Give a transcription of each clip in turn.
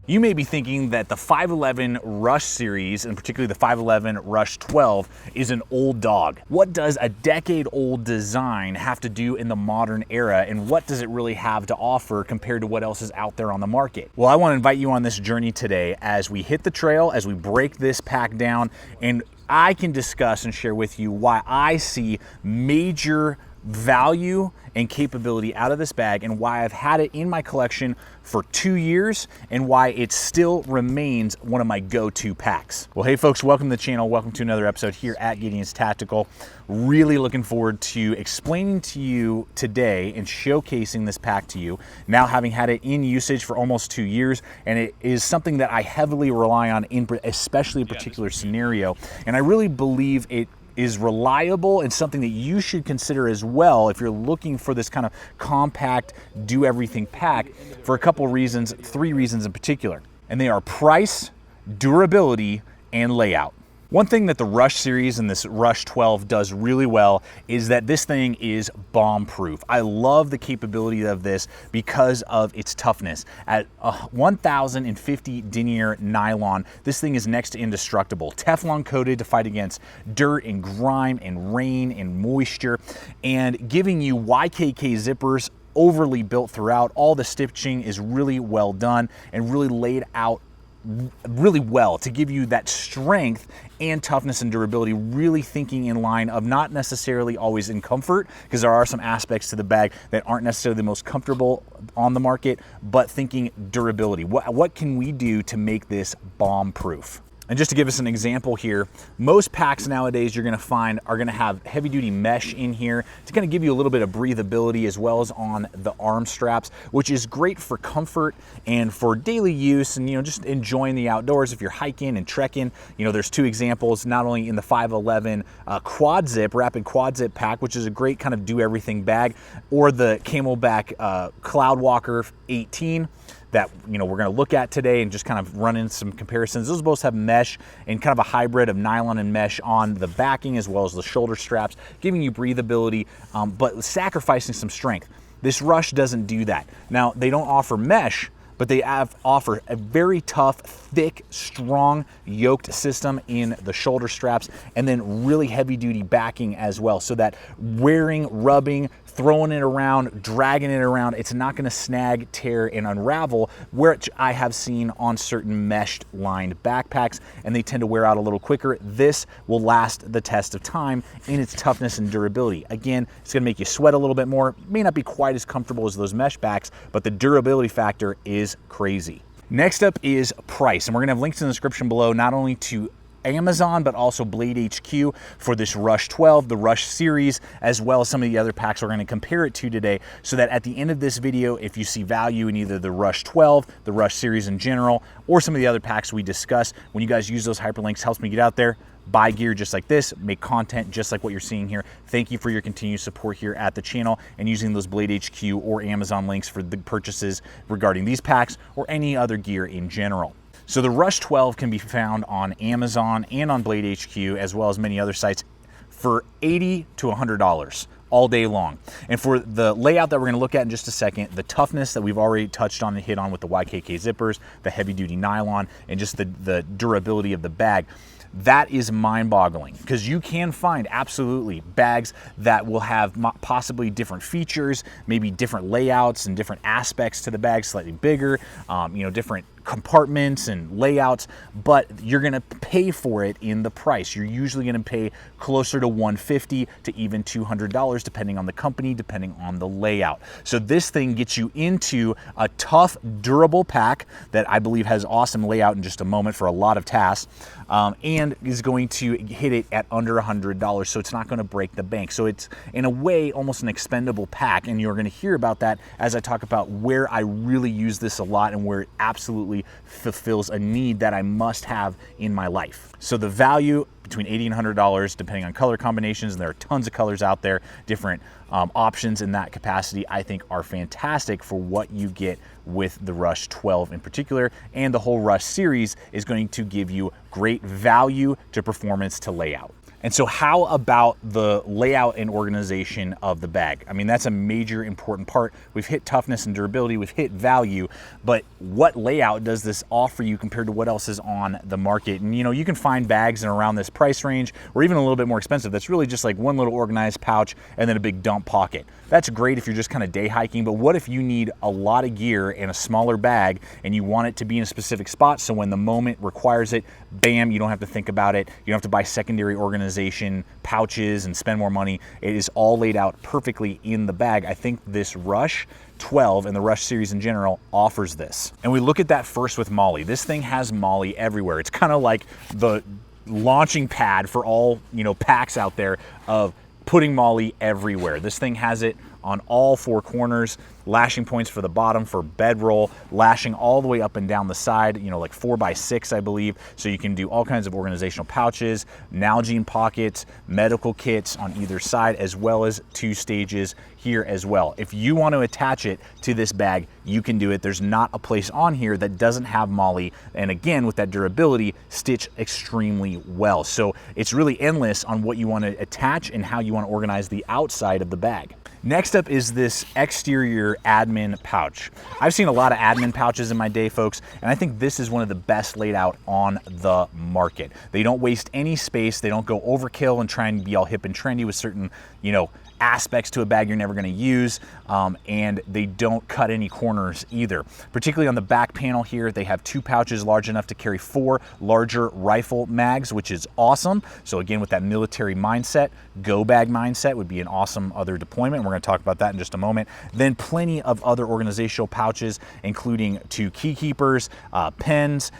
You may be thinking that the 511 Rush series, and particularly the 511 Rush 12, is an old dog. What does a decade-old design have to do in the modern era, and what does it really have to offer compared to what else is out there on the market? Well, I want to invite you on this journey today as we hit the trail, as we break this pack down, and I can discuss and share with you why I see major value and capability out of this bag, and why I've had it in my collection for 2 years, and why it still remains one of my go-to packs. Well, hey folks, welcome to the channel. Welcome to another episode here at Gideon's Tactical. Really looking forward to explaining to you today and showcasing this pack to you, now having had it in usage for almost 2 years, and it is something that I heavily rely on in especially a particular scenario, and I really believe it is reliable and something that you should consider as well if you're looking for this kind of compact, do-everything pack, for a couple reasons, 3 reasons in particular. And they are price, durability, and layout. One thing that the Rush series and this Rush 12 does really well is that this thing is bomb-proof. I love the capability of this because of its toughness. At 1,050 denier nylon, this thing is next to indestructible. Teflon coated to fight against dirt and grime and rain and moisture, and giving you YKK zippers overly built throughout. All the stitching is really well done and really laid out really well to give you that strength and toughness and durability, really thinking in line of not necessarily always in comfort, because there are some aspects to the bag that aren't necessarily the most comfortable on the market, but thinking durability. What can we do to make this bomb-proof? And just to give us an example here, most packs nowadays you're gonna find are gonna have heavy duty mesh in here to kind of give you a little bit of breathability, as well as on the arm straps, which is great for comfort and for daily use, and just enjoying the outdoors. If you're hiking and trekking, there's 2 examples, not only in the 511 quad zip, rapid quad zip pack, which is a great kind of do everything bag, or the Camelback Cloudwalker 18 that we're going to look at today and just kind of run in some comparisons. Those both have mesh and kind of a hybrid of nylon and mesh on the backing as well as the shoulder straps, giving you breathability, but sacrificing some strength. This Rush doesn't do that. Now, they don't offer mesh, but they offer a very tough, thick, strong, yoked system in the shoulder straps, and then really heavy duty backing as well, so that wearing, rubbing, throwing it around, dragging it around, it's not gonna snag, tear, and unravel, which I have seen on certain meshed lined backpacks, and they tend to wear out a little quicker. This will last the test of time in its toughness and durability. Again, it's gonna make you sweat a little bit more, may not be quite as comfortable as those mesh backs, but the durability factor is crazy. Next up is price, and we're gonna have links in the description below, not only to Amazon, but also BLADEHQ for this Rush 12, the Rush series, as well as some of the other packs we're going to compare it to today, so that at the end of this video, if you see value in either the Rush 12, the Rush series in general, or some of the other packs we discuss, when you guys use those hyperlinks, helps me get out there, buy gear just like this, make content just like what you're seeing here. Thank you for your continued support here at the channel and using those BLADEHQ or Amazon links for the purchases regarding these packs or any other gear in general. So the Rush 12 can be found on Amazon and on BLADEHQ, as well as many other sites, for $80 to $100 all day long. And for the layout that we're gonna look at in just a second, the toughness that we've already touched on and hit on with the YKK zippers, the heavy duty nylon, and just the durability of the bag, that is mind-boggling, because you can find absolutely bags that will have possibly different features, maybe different layouts and different aspects to the bag, slightly bigger, different compartments and layouts, but you're gonna pay for it in the price. You're usually gonna pay closer to $150 to even $200, depending on the company, depending on the layout. So this thing gets you into a tough, durable pack that I believe has awesome layout in just a moment for a lot of tasks, and is going to hit it at under $100, so it's not gonna break the bank. So it's, in a way, almost an expendable pack, and you're gonna hear about that as I talk about where I really use this a lot and where it absolutely fulfills a need that I must have in my life. So the value between $80 and $100, depending on color combinations, and there are tons of colors out there, different options in that capacity, I think are fantastic for what you get with the Rush 12 in particular, and the whole Rush series is going to give you great value to performance to layout. And so how about the layout and organization of the bag? I mean, that's a major important part. We've hit toughness and durability, we've hit value, but what layout does this offer you compared to what else is on the market? And you know, you can find bags in around this price range or even a little bit more expensive. That's really just like one little organized pouch and then a big dump pocket. That's great if you're just kind of day hiking, but what if you need a lot of gear in a smaller bag and you want it to be in a specific spot so when the moment requires it, bam, you don't have to think about it. You don't have to buy secondary organization pouches and spend more money. It is all laid out perfectly in the bag. I think this Rush 12 and the Rush series in general offers this. And we look at that first with Molly. This thing has Molly everywhere. It's kind of like the launching pad for all, you know, packs out there of putting Molly everywhere. This thing has it on all four corners, lashing points for the bottom for bedroll, lashing all the way up and down the side, you know, like 4x6, I believe. So you can do all kinds of organizational pouches, Nalgene pockets, medical kits on either side, as well as 2 stages here as well. If you want to attach it to this bag, you can do it. There's not a place on here that doesn't have Molly. And again, with that durability, stitch extremely well. So it's really endless on what you want to attach and how you want to organize the outside of the bag. Next up is this exterior admin pouch. I've seen a lot of admin pouches in my day, folks, and I think this is one of the best laid out on the market. They don't waste any space. They don't go overkill and try and be all hip and trendy with certain, you know, aspects to a bag you're never going to use, and they don't cut any corners either. Particularly on the back panel here, they have 2 pouches large enough to carry 4 larger rifle mags, which is awesome. So again, with that military mindset, go bag mindset would be an awesome other deployment. We're going to talk about that in just a moment. Then plenty of other organizational pouches, including 2 key keepers, pens,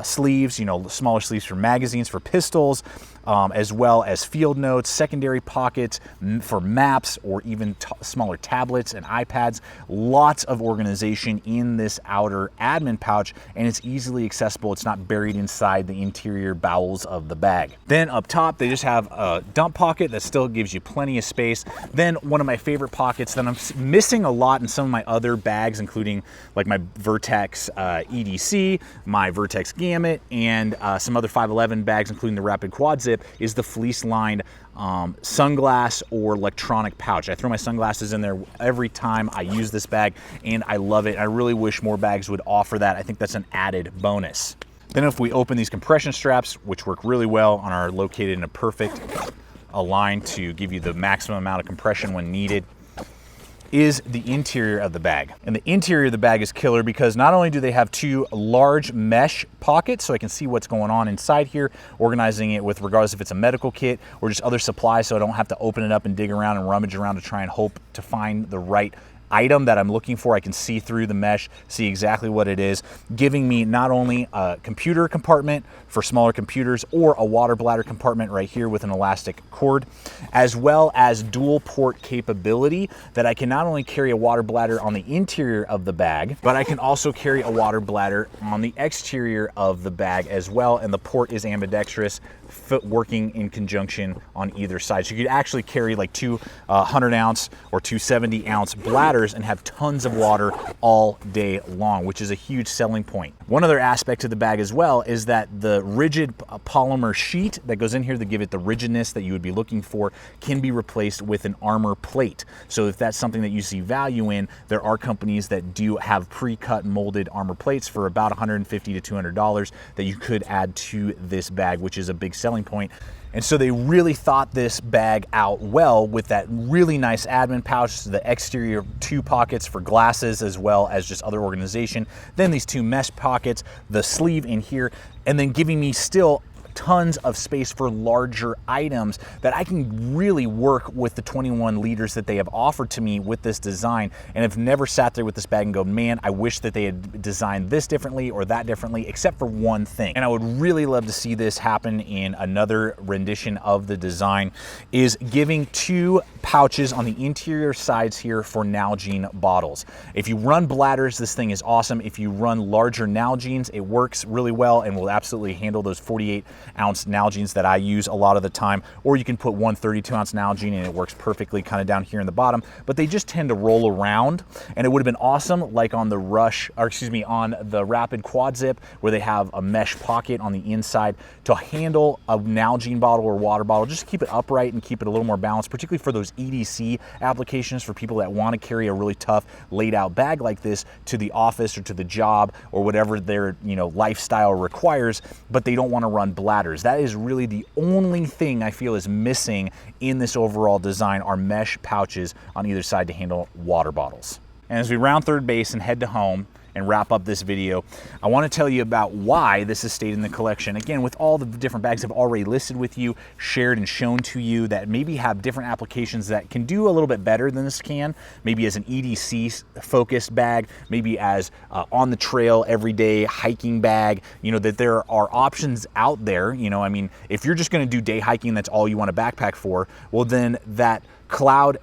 sleeves, you know, smaller sleeves for magazines, for pistols, as well as field notes, secondary pockets for maps, or even smaller tablets and iPads. Lots of organization in this outer admin pouch, and it's easily accessible. It's not buried inside the interior bowels of the bag. Then up top, they just have a dump pocket that still gives you plenty of space. Then one of my favorite pockets that I'm missing a lot in some of my other bags, including like my Vertex EDC, my Vertex Gamut, and some other 511 bags, including the Rapid Quad Zip, is the fleece-lined sunglass or electronic pouch. I throw my sunglasses in there every time I use this bag, and I love it. I really wish more bags would offer that. I think that's an added bonus. Then if we open these compression straps, which work really well and are located in a perfect align to give you the maximum amount of compression when needed, is the interior of the bag. And the interior of the bag is killer because not only do they have 2 large mesh pockets, so I can see what's going on inside here, organizing it with regardless if it's a medical kit or just other supplies, so I don't have to open it up and dig around and rummage around to try and hope to find the right item that I'm looking for. I can see through the mesh, see exactly what it is, giving me not only a computer compartment for smaller computers or a water bladder compartment right here with an elastic cord, as well as dual port capability that I can not only carry a water bladder on the interior of the bag, but I can also carry a water bladder on the exterior of the bag as well. And the port is ambidextrous, working in conjunction on either side. So you could actually carry like 2 100-ounce or 2 70-ounce bladders and have tons of water all day long, which is a huge selling point. One other aspect to the bag as well is that the rigid polymer sheet that goes in here to give it the rigidness that you would be looking for can be replaced with an armor plate. So if that's something that you see value in, there are companies that do have pre-cut molded armor plates for about $150 to $200 that you could add to this bag, which is a big selling point. And so they really thought this bag out well with that really nice admin pouch, the exterior 2 pockets for glasses as well as just other organization, then these 2 mesh pockets, the sleeve in here, and then giving me still tons of space for larger items that I can really work with the 21 liters that they have offered to me with this design, and have never sat there with this bag and go, man, I wish that they had designed this differently or that differently, except for one thing. And I would really love to see this happen in another rendition of the design, is giving 2 pouches on the interior sides here for Nalgene bottles. If you run bladders, this thing is awesome. If you run larger Nalgenes, it works really well and will absolutely handle those 48 ounce Nalgene's that I use a lot of the time, or you can put one 32-ounce Nalgene and it works perfectly kind of down here in the bottom, but they just tend to roll around. And it would have been awesome like on the on the Rapid Quad Zip, where they have a mesh pocket on the inside to handle a Nalgene bottle or water bottle, just to keep it upright and keep it a little more balanced, particularly for those EDC applications, for people that want to carry a really tough laid out bag like this to the office or to the job or whatever their lifestyle requires, but they don't want to run bladders. That is really the only thing I feel is missing in this overall design, are mesh pouches on either side to handle water bottles. And as we round third base and head to home and wrap up this video, I want to tell you about why this has stayed in the collection. Again, with all the different bags I've already listed with you, shared and shown to you, that maybe have different applications that can do a little bit better than this can, maybe as an EDC focused bag, maybe as on the trail everyday hiking bag, that there are options out there. I mean, if you're just going to do day hiking, that's all you want a backpack for, well then that Cloud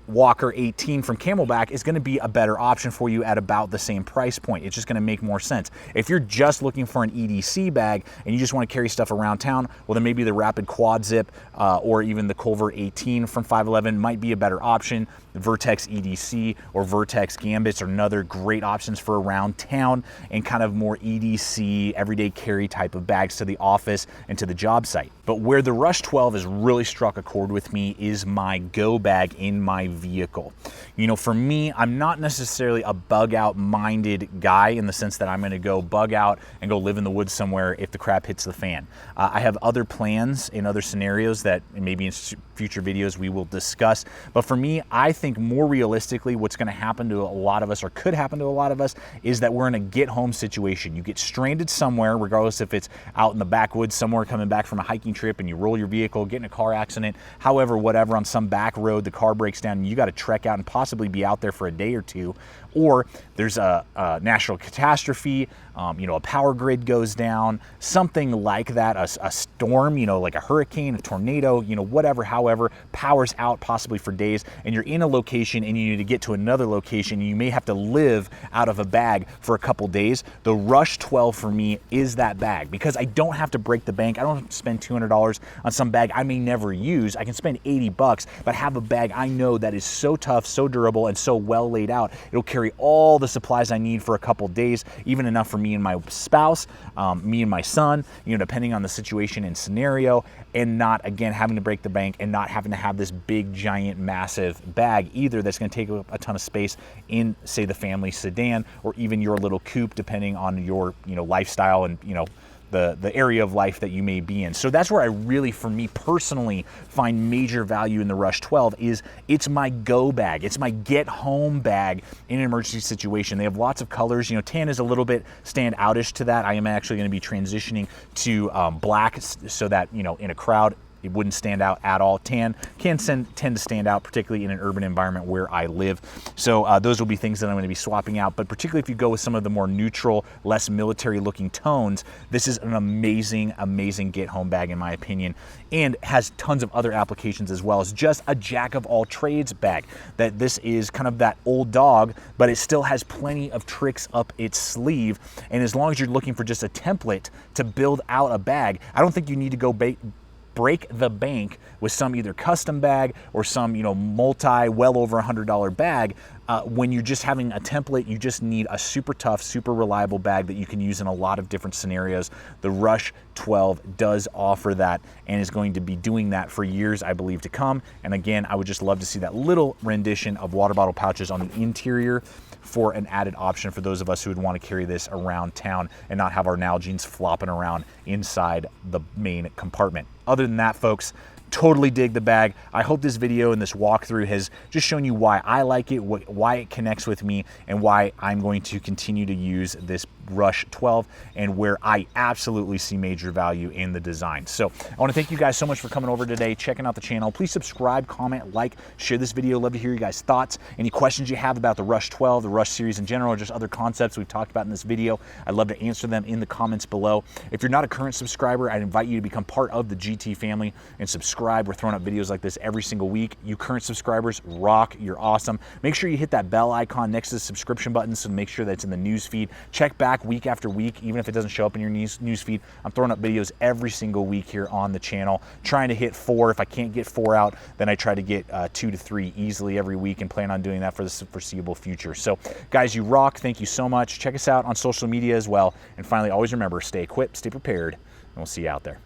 Walker 18 from Camelback is going to be a better option for you at about the same price point. It's just going to make more sense. If you're just looking for an EDC bag and you just want to carry stuff around town, well then maybe the Rapid Quad Zip or even the Culver 18 from 511 might be a better option. Vertex EDC or Vertex Gambits are another great options for around town and kind of more EDC everyday carry type of bags to the office and to the job site. But where the Rush 12 has really struck a chord with me is my go bag in my vehicle. For me, I'm not necessarily a bug out minded guy in the sense that I'm going to go bug out and go live in the woods somewhere if the crap hits the fan. I have other plans in other scenarios that maybe in future videos we will discuss. But for me, I think more realistically what's going to happen to a lot of us, or could happen to a lot of us, is that we're in a get home situation. You get stranded somewhere, regardless if it's out in the backwoods somewhere coming back from a hiking trip and you roll your vehicle, get in a car accident, however, whatever, on some back road, the car breaks down and you got to trek out and possibly be out there for a day or two. Or there's a natural catastrophe, a power grid goes down, something like that, a storm, like a hurricane, a tornado, whatever, however, power's out possibly for days, and you're in a location and you need to get to another location. You may have to live out of a bag for a couple days. The Rush 12 for me is that bag, because I don't have to break the bank. I don't have to spend $200 on some bag I may never use. I can spend $80, but have a bag I know that is so tough, so durable, and so well laid out. It'll carry all the supplies I need for a couple days, even enough for me and my spouse, me and my son, depending on the situation and scenario, and not, again, having to break the bank and not having to have this big, giant, massive bag either that's going to take up a ton of space in, say, the family sedan or even your little coupe, depending on your, lifestyle and, the area of life that you may be in. So that's where I really, for me personally, find major value in the Rush 12. Is it's my go bag. It's my get home bag in an emergency situation. They have lots of colors. Tan is a little bit stand outish to that. I am actually going to be transitioning to black so that, in a crowd, it wouldn't stand out at all. Tan can tend to stand out, particularly in an urban environment where I live. So those will be things that I'm going to be swapping out. But particularly if you go with some of the more neutral, less military looking tones, this is an amazing, amazing get home bag in my opinion, and has tons of other applications as well. It's just a jack of all trades bag. That this is kind of that old dog, but it still has plenty of tricks up its sleeve. And as long as you're looking for just a template to build out a bag, I don't think you need to go break the bank with some either custom bag or some multi well over $100 bag. When you're just having a template, you just need a super tough, super reliable bag that you can use in a lot of different scenarios. The Rush 12 does offer that and is going to be doing that for years, I believe, to come. And again, I would just love to see that little rendition of water bottle pouches on the interior for an added option for those of us who would want to carry this around town and not have our Nalgenes flopping around inside the main compartment. Other than that, folks, totally dig the bag. I hope this video and this walkthrough has just shown you why I like it, why it connects with me, and why I'm going to continue to use this Rush 12, and where I absolutely see major value in the design. So I want to thank you guys so much for coming over today, checking out the channel. Please subscribe, comment, like, share this video. Love to hear you guys' thoughts. Any questions you have about the Rush 12, the Rush series in general, or just other concepts we've talked about in this video, I'd love to answer them in the comments below. If you're not a current subscriber, I'd invite you to become part of the GT family and subscribe. We're throwing up videos like this every single week. You current subscribers rock. You're awesome. Make sure you hit that bell icon next to the subscription button so make sure that's in the news feed. Check back back week after week, even if it doesn't show up in your news feed. I'm throwing up videos every single week here on the channel, trying to hit 4. If I can't get 4 out, then I try to get 2 to 3 easily every week, and plan on doing that for the foreseeable future. So guys, you rock. Thank you so much. Check us out on social media as well. And finally, always remember, stay equipped, stay prepared, and we'll see you out there.